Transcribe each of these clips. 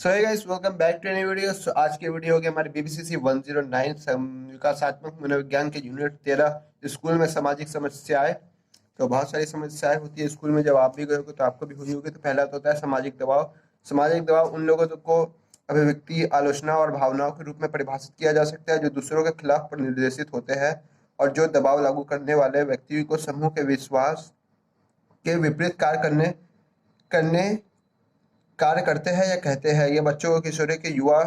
So hey guys, welcome back to new video. आज के video होगी हमारे बीबीसीसी 109 विकासात्मक मनोविज्ञान के यूनिट 13 स्कूल में सामाजिक समस्याएं। तो बहुत सारी समस्याएं होती है स्कूल में। जब आप भी गए होगे तो आपको भी हुई होगी। तो पहला तो होता है सामाजिक दबाव। सामाजिक दबाव उन लोगों को अभिव्यक्ति, आलोचना और भावनाओं के रूप में परिभाषित किया जा सकता है जो दूसरों के खिलाफ पर निर्देशित होते हैं और जो दबाव लागू करने वाले व्यक्ति को समूह के विश्वास के विपरीत करने कार्य करते हैं या कहते हैं। ये बच्चों, किशोरों के युवा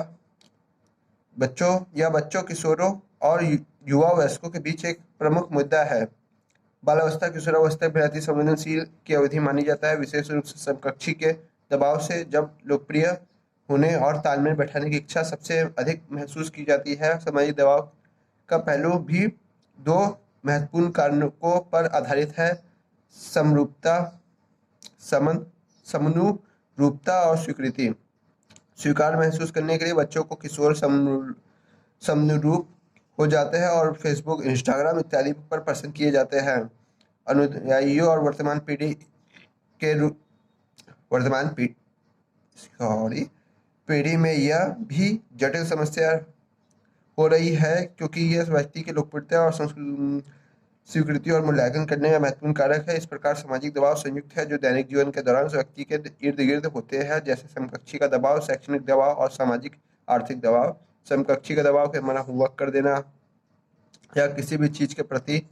बच्चों या बच्चों, किशोरों और युवा वयस्कों के बीच एक प्रमुख मुद्दा है। बालावस्था, किशोरावस्था बेहद संवेदनशील की अवधि मानी जाता है, विशेष रूप से समकक्षी के दबाव से जब लोकप्रिय होने और तालमेल बैठाने की इच्छा सबसे अधिक महसूस की जाती है। सामाजिक दबाव का पहलू भी दो महत्वपूर्ण कारकों पर आधारित है: समरूपता, समन समनुरूपता और स्वीकृति। स्वीकार महसूस करने के लिए बच्चों को किशोर समनुरूप हो जाते हैं और फेसबुक, इंस्टाग्राम इत्यादि पर पसंद किए जाते हैं। अनुयायियों और के वर्तमान पीढ़ी में यह भी जटिल समस्या हो रही है क्योंकि यह व्यक्ति की लोकप्रियता और स्वीकृति और मूल्यांकन करने का महत्वपूर्ण कारक है। इस प्रकार सामाजिक दबाव संयुक्त है जो दैनिक जीवन के दौरान उस व्यक्ति के इर्द गिर्द होते हैं, जैसे समकक्षी का दबाव, शैक्षणिक दबाव और सामाजिक आर्थिक दबाव। समकक्षी का दबाव के हमारा होमवर्क कर देना या किसी भी चीज के प्रति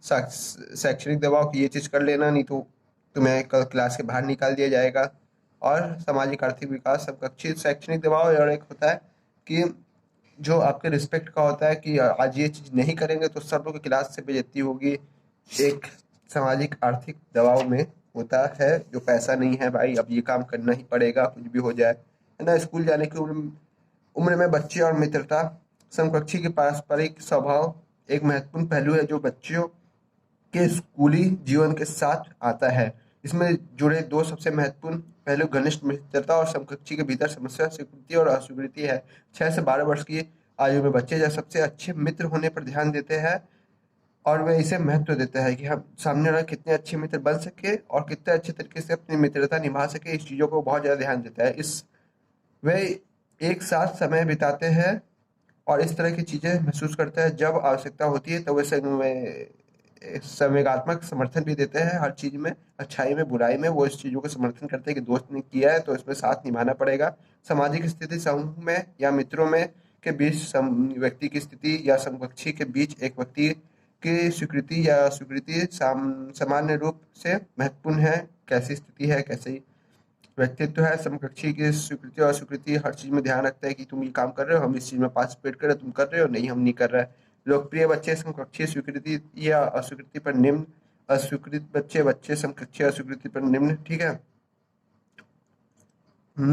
शैक्षणिक दबाव की ये चीज कर लेना, नहीं तो तुम्हें कल क्लास के बाहर निकाल दिया जाएगा। और सामाजिक आर्थिक विकास, समकक्षी शैक्षणिक दबाव। और एक होता है कि जो आपके रिस्पेक्ट का होता है कि आज ये चीज नहीं करेंगे तो सब लोग की क्लास से बेइज्जती होगी। एक सामाजिक आर्थिक दबाव में होता है जो पैसा नहीं है भाई, अब ये काम करना ही पड़ेगा कुछ भी हो जाए, है ना। स्कूल जाने की उम्र में बच्चे और मित्रता। समकक्षी के पारस्परिक स्वभाव एक महत्वपूर्ण पहलू है जो बच्चों के स्कूली जीवन के साथ आता है। इसमें जुड़े दो सबसे महत्वपूर्ण पहलू घनिष्ठ मित्रता और समकक्षी के भीतर समस्या, स्वीकृति और अस्वीकृति है। 6 से 12 वर्ष की आयु में बच्चे जब सबसे अच्छे मित्र होने पर ध्यान देते हैं और वे इसे महत्व देते हैं कि हम सामने वाला कितने अच्छे मित्र बन सके और कितने अच्छे तरीके से अपनी मित्रता निभा सके, इस चीज़ों को बहुत ज़्यादा ध्यान देता है। वे एक साथ समय बिताते हैं और इस तरह की चीज़ें महसूस करते हैं। जब आवश्यकता होती है तो वे संवेगात्मक समर्थन भी देते हैं हर चीज में, अच्छाई में, बुराई में। वो इस चीजों का समर्थन करते हैं कि दोस्त ने किया है तो इसमें साथ निभाना पड़ेगा। सामाजिक स्थिति, समूह में या मित्रों में के बीच व्यक्ति की स्थिति या समकक्षी के बीच एक व्यक्ति की स्वीकृति या अस्वीकृति सामान्य रूप से महत्वपूर्ण है। कैसी स्थिति है, कैसी व्यक्तित्व है। समकक्षी की स्वीकृति और अस्वीकृति हर चीज में ध्यान रखता है कि तुम ये काम कर रहे हो, हम इस चीज में पार्टिसिपेट कर रहे हो, तुम कर रहे हो, नहीं हम नहीं कर रहे हैं। लोकप्रिय बच्चे समकक्षीय स्वीकृति या अस्वीकृति पर निम्न, अस्वीकृत बच्चे समकक्षीय अस्वीकृति पर निम्न। ठीक है।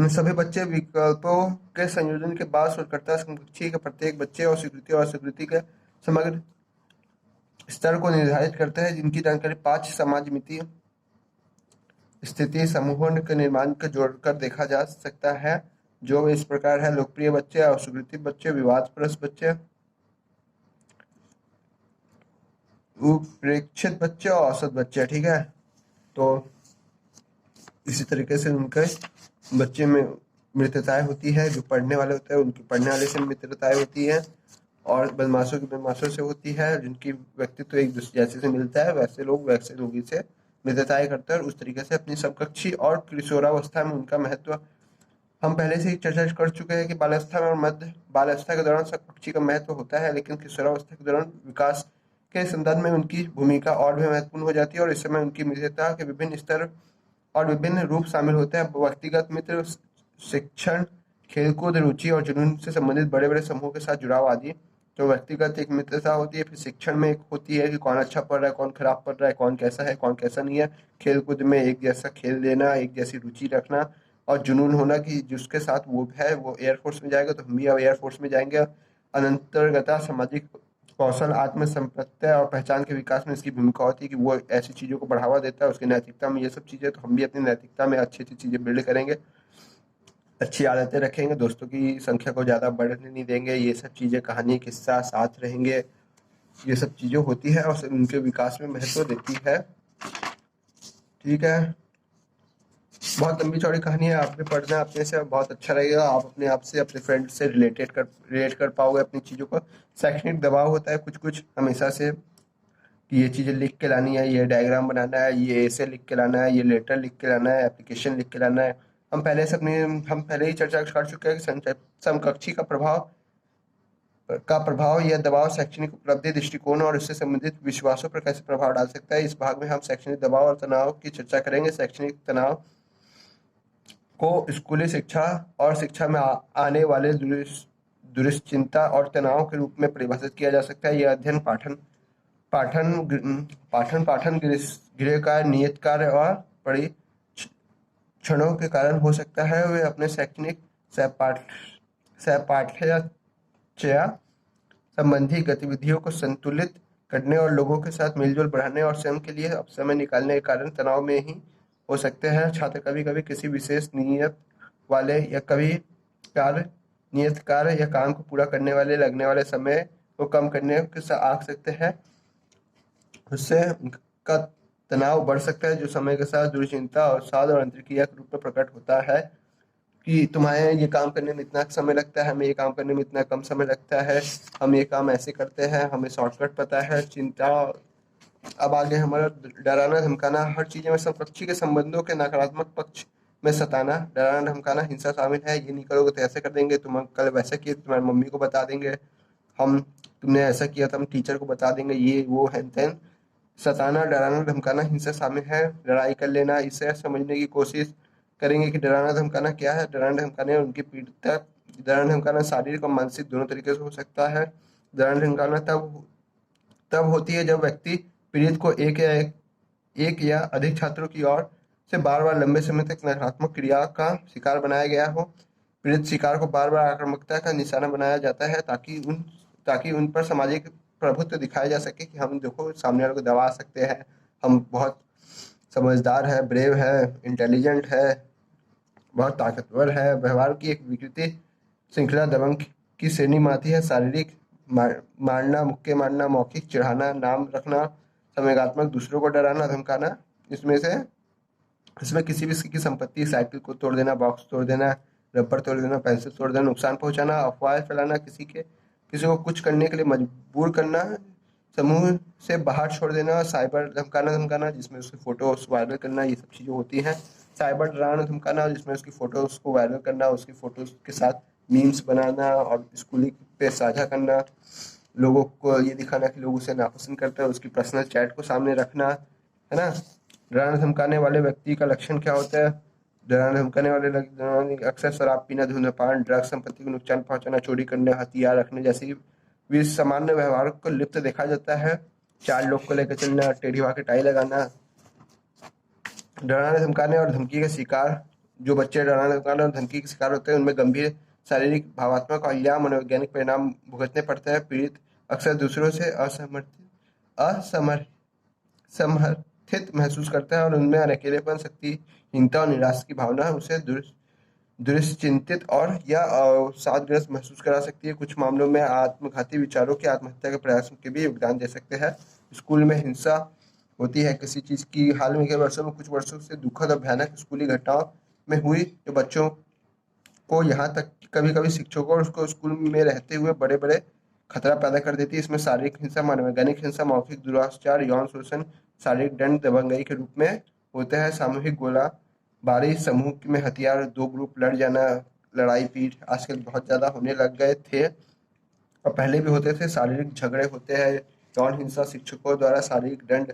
सभी बच्चे विकल्पों के संयोजन के बाद शोधकर्ता समकक्षी के प्रत्येक बच्चे और स्वीकृति और अस्वीकृति के समग्र स्तर को निर्धारित करते हैं, जिनकी जानकारी 5 समाज मिति स्थिति समूहों के निर्माण को जोड़कर देखा जा सकता है, जो इस प्रकार है: लोकप्रिय बच्चे, अस्वीकृत बच्चे, विवादग्रस्त बच्चे, उपेक्षित बच्चे और औसत बच्चे। ठीक है। तो इसी तरीके से उनके बच्चे में मित्रताएं होती है। जो पढ़ने वाले होते हैं उनकी पढ़ने वाले से मित्रताएं होती है और बदमाशों की बदमाशों से होती है। जिनकी व्यक्तित्व एक दूसरे जैसे से मिलता है वैसे लोग से मित्रताएं करते हैं और उस तरीके से अपनी समकक्षी। और किशोरावस्था में उनका महत्व हम पहले से ही चर्चा कर चुके हैं कि बाल्यावस्था में और मध्य बाल्यावस्था के दौरान समकक्षी का महत्व होता है, लेकिन किशोरावस्था के दौरान विकास के संदर्भ में उनकी भूमिका और भी महत्वपूर्ण हो जाती है और इस समय उनकी मित्रता के विभिन्न स्तर और विभिन्न रूप शामिल होते हैं। व्यक्तिगत मित्र, शिक्षण, खेलकूद, रुचि और जुनून से संबंधित बड़े बड़े समूह के साथ जुड़ाव आदि। तो व्यक्तिगत एक मित्रता होती है, फिर शिक्षण में एक होती है कि कौन अच्छा पढ़ रहा है, कौन खराब पढ़ रहा है, कौन कैसा नहीं है। खेलकूद में एक जैसा खेल लेना, एक जैसी रुचि रखना और जुनून होना कि जिसके साथ वो है वो एयरफोर्स में जाएगा तो हम भी अब एयरफोर्स में जाएंगे। अनंतरगता, सामाजिक कौशल, आत्म संप्रत्यय और पहचान के विकास में इसकी भूमिका होती है कि वो ऐसी चीज़ों को बढ़ावा देता है, उसकी नैतिकता में ये सब चीज़ें। तो हम भी अपनी नैतिकता में अच्छी अच्छी चीज़ें बिल्ड करेंगे, अच्छी आदतें रखेंगे, दोस्तों की संख्या को ज़्यादा बढ़ने नहीं देंगे। ये सब चीज़ें, कहानी, किस्सा, साथ रहेंगे, ये सब चीज़ें होती है और उनके विकास में महत्व देती है। ठीक है। बहुत लंबी चौड़ी कहानी है, आपने पढ़ना अपने से बहुत अच्छा लगेगा। आप अपने आप से अपने फ्रेंड से रिलेट कर पाओगे अपनी चीज़ों को। शैक्षणिक दबाव होता है कुछ कुछ हमेशा से, कि ये चीज़ें लिख के लानी है, ये डायग्राम बनाना है, ये ऐसे लिख के लाना है, ये लेटर लिख के लाना है, एप्लीकेशन लिख के लाना है। हम पहले ही चर्चा कर चुके हैं कि समकक्षी का प्रभाव या दबाव शैक्षणिक उपलब्धि, दृष्टिकोण और उससे संबंधित विश्वासों पर कैसे प्रभाव डाल सकता है। इस भाग में हम शैक्षणिक दबाव और तनाव की चर्चा करेंगे। शैक्षणिक तनाव को स्कूली शिक्षा और शिक्षा में आने वाले दुश्चिंता और तनाव के रूप में परिभाषित किया जा सकता है। यह अध्ययन पाठन पाठन गृह कार्य, नियत कार्य और परीक्षणों के कारण हो सकता है। वे अपने शैक्षणिक सहपाठ्यचर्या संबंधी गतिविधियों को संतुलित करने और लोगों के साथ मेलजोल बढ़ाने और स्वयं के लिए अब समय निकालने के कारण तनाव में ही हो सकते हैं। छात्र कभी कभी किसी विशेष नियत कार्य या काम को पूरा करने वाले लगने वाले समय को कम करने के आंक सकते हैं। उससे उनका तनाव बढ़ सकता है, जो समय के साथ दुश्चिंता और अवसाद और अंतर्क्रिया के रूप में प्रकट होता है कि तुम्हें ये काम करने में इतना समय लगता है, हमें ये काम करने में इतना कम समय लगता है, हम ये काम ऐसे करते हैं, हमें शॉर्टकट पता है। चिंता, अब आगे हमारा डराना धमकाना, हर चीज़ में समकक्षी के संबंधों के नकारात्मक पक्ष में सताना, डराना धमकाना, हिंसा शामिल है। ये नहीं करोगे तो ऐसे कर देंगे, तुम कल वैसा किए तो तुम्हारी मम्मी को बता देंगे, हम तुमने ऐसा किया तो हम टीचर को बता देंगे, ये वो है तेन। सताना, डराना धमकाना, हिंसा शामिल है। लड़ाई कर लेना, इसे समझने की कोशिश करेंगे कि डराना धमकाना क्या है। डराना धमकाने और उनकी पीड़ितता, डराना धमकाना शारीरिक और मानसिक दोनों तरीके से हो सकता है। डराना धमकाना तब होती है जब व्यक्ति पीड़ित को एक या अधिक छात्रों की ओर से बार बार लंबे समय तक नकारात्मक क्रिया का शिकार बनाया गया हो। पीड़ित शिकार को बार बार आक्रामकता का निशाना बनाया जाता है ताकि उन पर सामाजिक प्रभुत्व दिखाया जा सके कि हम देखो सामने वाले को दबा सकते हैं, हम बहुत समझदार है, ब्रेव है, इंटेलिजेंट है, बहुत ताकतवर है। व्यवहार की एक विकृति श्रृंखला दबंग की श्रेणी में आती है। शारीरिक मारना, मुक्के मारना, मौखिक चिढ़ाना, नाम रखना, संवेगात्मक, दूसरों को डराना धमकाना। इसमें किसी भी की संपत्ति, साइकिल को तोड़ देना, बॉक्स तोड़ देना, रबर तोड़ देना, पेंसिल तोड़ देना, नुकसान पहुंचाना, अफवाह फैलाना, किसी को कुछ करने के लिए मजबूर करना, समूह से बाहर छोड़ देना, साइबर धमकाना जिसमें उसकी फोटो वायरल करना, ये सब चीज़ें होती हैं। साइबर डराना धमकाना जिसमें उसकी फोटोज को वायरल करना, उसकी फोटोज के साथ मीम्स बनाना और स्कूली पे साझा करना, लोगों को ये दिखाना कि लोग उसे नापसंद करते हैं, उसकी पर्सनल चैट को सामने रखना, है ना। डराना धमकाने वाले व्यक्ति का लक्षण क्या होता है? डराना धमकाने वाले अक्सर शराब पीना, धूम्रपान, ड्रग्स, संपत्ति को नुकसान पहुंचाना, चोरी करने, हथियार रखने जैसी भी सामान्य व्यवहार को लिप्त देखा जाता है। चार लोग को लेकर चलना, टेढ़ी भाग टाई लगाना। डराने धमकाने और धमकी का शिकार, जो बच्चे डराने धमकाने और धमकी के शिकार होते हैं उनमें गंभीर शारीरिक, भावात्मक और या मनोवैज्ञानिक परिणाम भुगतने पड़ते हैं। पीड़ित अक्सर दूसरों से समर्थित महसूस करता है और उनमें अकेलेपन, शक्तिहीनता और निराशा की भावना उसे दुश्चिंतित और या अवसादग्रस्त महसूस करा सकती है। कुछ मामलों में आत्मघाती विचारों के, आत्महत्या के प्रयासों के भी योगदान दे सकते हैं। स्कूल में हिंसा होती है किसी चीज़ की। हाल में के वर्षों में कुछ वर्षों से दुखद और भयानक स्कूली घटनाओं में हुई, जो बच्चों को, यहाँ तक कि कभी कभी शिक्षकों और उसको स्कूल में रहते हुए बड़े बड़े खतरा पैदा कर देती है। इसमें शारीरिक हिंसा, मनोवैज्ञानिक हिंसा, मौखिक दुराचार, यौन शोषण, शारीरिक दंड, दबंगई के रूप में होते हैं। सामूहिक गोलाबारी, समूह में हथियार, दो ग्रुप लड़ जाना, लड़ाई पीट आजकल बहुत ज़्यादा होने लग गए थे और पहले भी होते थे। शारीरिक झगड़े होते हैं, यौन हिंसा, शिक्षकों द्वारा शारीरिक दंड,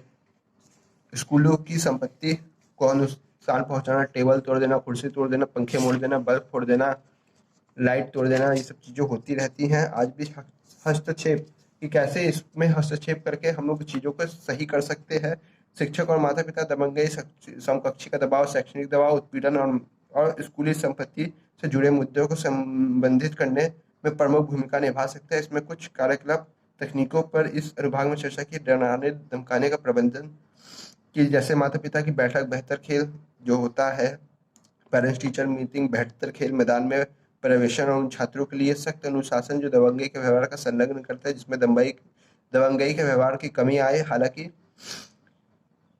स्कूलों की संपत्ति को नुकसान पहुंचाना, टेबल तोड़ देना, कुर्सी तोड़ देना, पंखे मोड़ देना, बल्ब फोड़ देना, लाइट तोड़ देना, ये सब चीज़ें होती रहती हैं। आज भी हस्तक्षेप, कि कैसे इसमें हस्तक्षेप करके हम लोग चीज़ों को सही कर सकते हैं। शिक्षक और माता पिता दबंगई, समकक्षी का दबाव, शैक्षणिक दबाव, उत्पीड़न और स्कूली संपत्ति से जुड़े मुद्दों को संबंधित करने में प्रमुख भूमिका निभा सकते हैं। इसमें कुछ कार्यकलाप तकनीकों पर इस अनुभाग में चर्चा की। डराने धमकाने का प्रबंधन, कि जैसे माता पिता की बैठक, बेहतर खेल जो होता है, पेरेंट्स टीचर मीटिंग, बेहतर खेल मैदान में प्रवेशन और उन छात्रों के लिए सख्त अनुशासन जो दबंगई के व्यवहार का संलग्न करता है, जिसमें दबंगई के व्यवहार की कमी आए। हालांकि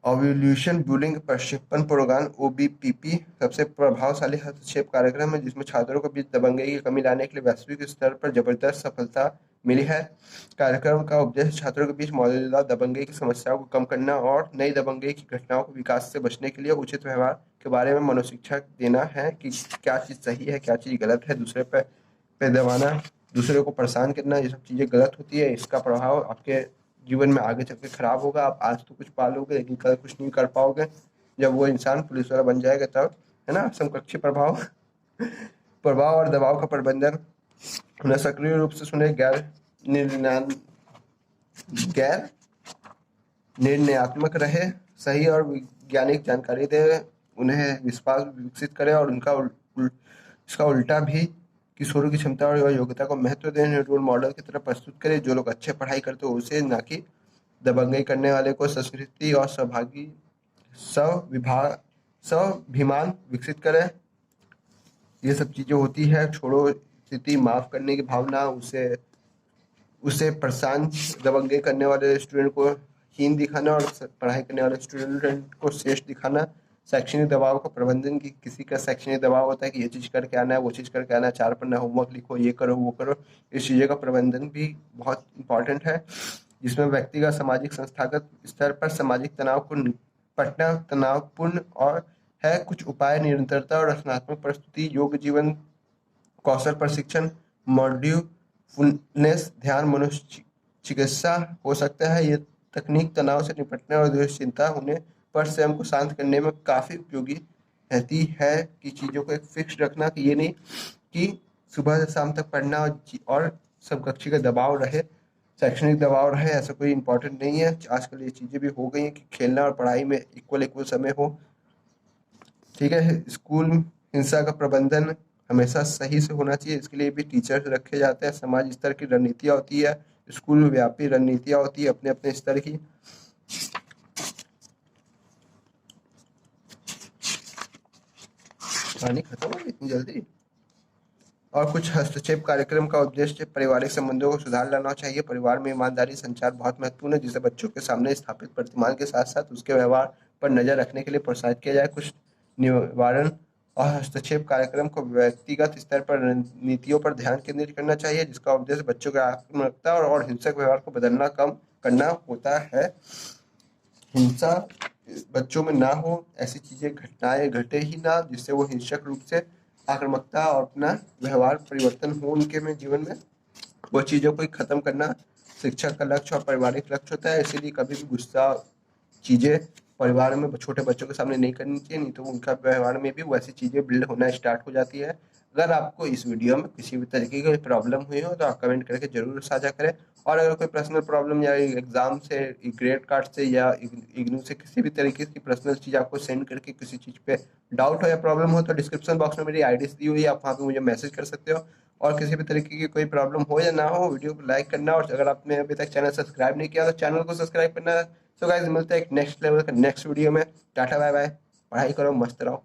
ओव्यूल्यूशन बुलिंग प्रक्षेपण प्रोग्राम OBPP सबसे प्रभावशाली हस्तक्षेप कार्यक्रम है जिसमें छात्रों को बीच दबंगई की कमी लाने के लिए वैश्विक स्तर पर जबरदस्त सफलता मिली है। कार्यक्रम का उद्देश्य छात्रों के बीच मौजूदा दबंगई की समस्याओं को कम करना और नई दबंगई की घटनाओं को विकास से बचने के लिए उचित व्यवहार के बारे में मनोशिक्षा देना है कि क्या चीज़ सही है, क्या चीज़ गलत है। दूसरे पे दबाना, दूसरे को परेशान करना, ये सब चीज़ें गलत होती है। इसका प्रभाव आपके जीवन में आगे चल के खराब होगा। आप आज तो कुछ पालोगे लेकिन कल कुछ नहीं कर पाओगे। जब वो इंसान पुलिस वाला बन जाएगा तब, है ना। समकक्षी प्रभाव प्रभाव और दबाव का प्रबंधन। उन्हें सक्रिय रूप से सुने, गैर निर्णयात्मक रहे, सही और वैज्ञानिक जानकारी दे, उन्हें विश्वास विकसित करे और इसका उल्टा भी किशोरों की क्षमता और योग्यता को महत्व दें। रोल मॉडल की तरह प्रस्तुत करे, जो लोग अच्छे पढ़ाई करते हो उसे, ना कि दबंगई करने वाले को। संस्कृति और स्वाभिमान विकसित करे। ये सब चीजें होती है। छोड़ो स्थिति, माफ करने की भावना, उसे परेशान दबंगई करने वाले स्टूडेंट को हीन दिखाना और पढ़ाई करने वाले स्टूडेंट को श्रेष्ठ दिखाना। शैक्षणिक दबाव का प्रबंधन की किसी का शैक्षणिक दबाव होता है कि ये चीज़ करके आना है, वो चीज़ करके आना है, 4 पन्ना होमवर्क लिखो, ये करो वो करो। इस चीज़ों का प्रबंधन भी बहुत इंपॉर्टेंट है, जिसमें व्यक्तिगत सामाजिक संस्थागत स्तर पर सामाजिक तनाव को निपटना तनावपूर्ण और है। कुछ उपाय: निरंतरता और रचनात्मक प्रस्तुति, योग जीवन कौशल प्रशिक्षण, माइंडफुलनेस, ध्यान, मनोचिकित्सा हो सकता है। ये तकनीक तनाव से निपटने और दुश्चिंता होने पर स्वयं को शांत करने में काफ़ी उपयोगी रहती है। कि चीज़ों को एक फिक्स रखना, कि ये नहीं कि सुबह से शाम तक पढ़ना और समकक्षी का दबाव रहे, शैक्षणिक दबाव रहे, ऐसा कोई इम्पोर्टेंट नहीं है। आजकल ये चीज़ें भी हो गई हैं कि खेलना और पढ़ाई में इक्वल समय हो। ठीक है। स्कूल हिंसा का प्रबंधन हमेशा सही से होना चाहिए, इसके लिए भी टीचर्स रखे जाते हैं। समाज स्तर की रणनीतियाँ होती है, स्कूल व्यापी रणनीतियाँ होती है अपने अपने स्तर की। पानी खत्म हो गई इतनी जल्दी। और कुछ हस्तक्षेप कार्यक्रम का उद्देश्य पारिवारिक संबंधों को सुधार लाना चाहिए। परिवार में ईमानदारी संचार बहुत महत्वपूर्ण है, जिसे बच्चों के सामने स्थापित प्रतिमान के साथ साथ उसके व्यवहार पर नजर रखने के लिए प्रोत्साहित किया जाए। कुछ निवारण और हस्तक्षेप कार्यक्रम को व्यक्तिगत स्तर पर रणनीतियों पर ध्यान केंद्रित करना चाहिए, जिसका उद्देश्य बच्चों की आक्रामकता और हिंसक व्यवहार को बदलना कम करना होता है। हिंसा बच्चों में ना हो, ऐसी चीजें घटनाएं घटे ही ना जिससे वो हिंसक रूप से आक्रामकता और अपना व्यवहार परिवर्तन हो उनके में जीवन में। वो चीज़ों को खत्म करना शिक्षक का लक्ष्य और पारिवारिक लक्ष्य होता है। इसीलिए कभी भी गुस्सा चीज़ें परिवार में छोटे बच्चों के सामने नहीं करनी चाहिए, नहीं तो उनका व्यवहार में भी वैसी चीज़ें बिल्ड होना स्टार्ट हो जाती है। अगर आपको इस वीडियो में किसी भी तरीके की प्रॉब्लम हुई हो तो आप कमेंट करके जरूर साझा करें। और अगर कोई पर्सनल प्रॉब्लम या एग्जाम से, ग्रेड कार्ड से या इग्नू से किसी भी तरीके की पर्सनल चीज़ आपको सेंड करके किसी चीज़ पे डाउट हो या प्रॉब्लम हो, तो डिस्क्रिप्शन बॉक्स में मेरी आईडी दी हुई है, आप वहाँ पे मुझे मैसेज कर सकते हो। और किसी भी तरीके की कोई प्रॉब्लम हो या ना हो, वीडियो को लाइक करना, और अगर आपने अभी तक चैनल सब्सक्राइब नहीं किया तो चैनल को सब्सक्राइब करना। सो गाइस, मिलते हैं एक नेक्स्ट लेवल का नेक्स्ट वीडियो में। Tata bye bye. पढ़ाई करो, मस्त रहो।